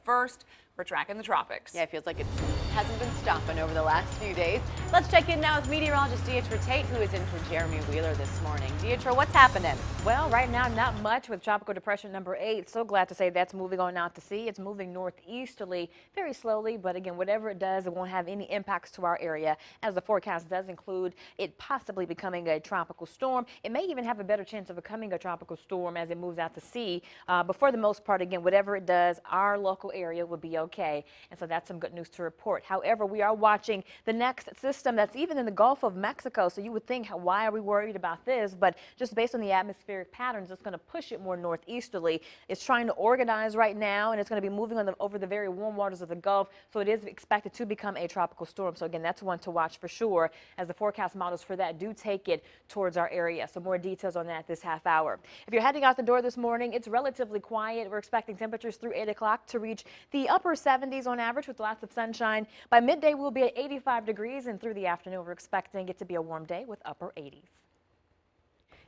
first, we're tracking the tropics. Yeah, it feels like it hasn't been stopping over the last few days. Let's check in now with meteorologist Deetra Tate, who is in for Jeremy Wheeler this morning. Deetra, what's happening? Well, right now, not much with Tropical Depression number 8. So glad to say that's moving on out to sea. It's moving northeasterly very slowly, but again, whatever it does, it won't have any impacts to our area, as the forecast does include it possibly becoming a tropical storm. It may even have a better chance of becoming a tropical storm as it moves out to sea. But for the most part, again, whatever it does, our local area will be okay. And so that's some good news to report. However, we are watching the next system that's even in the Gulf of Mexico. So you would think, why are we worried about this? But just based on the atmospheric patterns, it's going to push it more northeasterly. It's trying to organize right now, and it's going to be moving on over the very warm waters of the Gulf. So it is expected to become a tropical storm. So again, that's one to watch for sure, as the forecast models for that do take it towards our area. So more details on that this half hour. If you're heading out the door this morning, it's relatively quiet. We're expecting temperatures through 8 o'clock to reach the upper 70s on average with lots of sunshine. By midday, we'll be at 85 degrees, and through the afternoon, we're expecting it to be a warm day with upper 80s.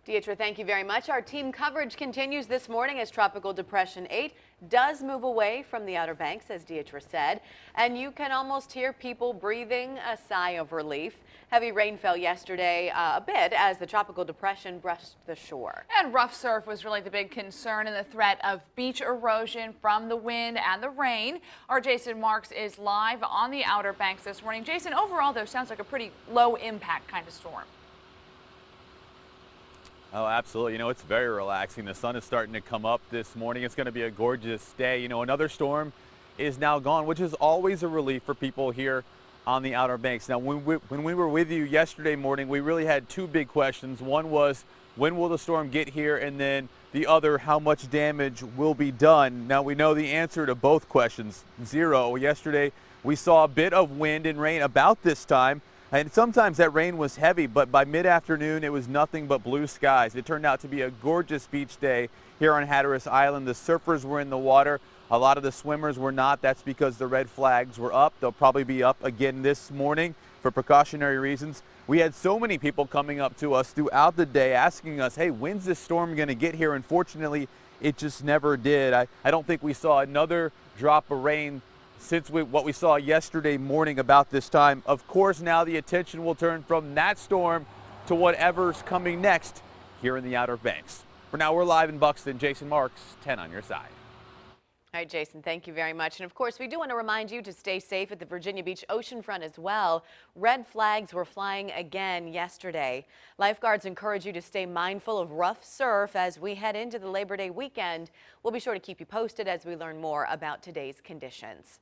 Deetra, thank you very much. Our team coverage continues this morning as Tropical Depression 8 does move away from the Outer Banks, as Deetra said, and you can almost hear people breathing a sigh of relief. Heavy rain fell yesterday a bit as the tropical depression brushed the shore. And rough surf was really the big concern, and the threat of beach erosion from the wind and the rain. Our Jason Marks is live on the Outer Banks this morning. Jason, overall, though, sounds like a pretty low impact kind of storm. Oh, absolutely. You know, it's very relaxing. The sun is starting to come up this morning. It's going to be a gorgeous day. You know, another storm is now gone, which is always a relief for people here on the Outer Banks. Now, when we were with you yesterday morning, we really had two big questions. One was, when will the storm get here? And then the other, how much damage will be done? Now, we know the answer to both questions, 0. Yesterday, we saw a bit of wind and rain about this time. And sometimes that rain was heavy, but by mid-afternoon, it was nothing but blue skies. It turned out to be a gorgeous beach day here on Hatteras Island. The surfers were in the water. A lot of the swimmers were not. That's because the red flags were up. They'll probably be up again this morning for precautionary reasons. We had so many people coming up to us throughout the day asking us, hey, when's this storm going to get here? Unfortunately, it just never did. I don't think we saw another drop of rain since what we saw yesterday morning about this time. Of course, now the attention will turn from that storm to whatever's coming next here in the Outer Banks. For now, we're live in Buxton. Jason Marks, 10 on your side. All right, Jason, thank you very much. And of course, we do want to remind you to stay safe at the Virginia Beach oceanfront as well. Red flags were flying again yesterday. Lifeguards encourage you to stay mindful of rough surf as we head into the Labor Day weekend. We'll be sure to keep you posted as we learn more about today's conditions.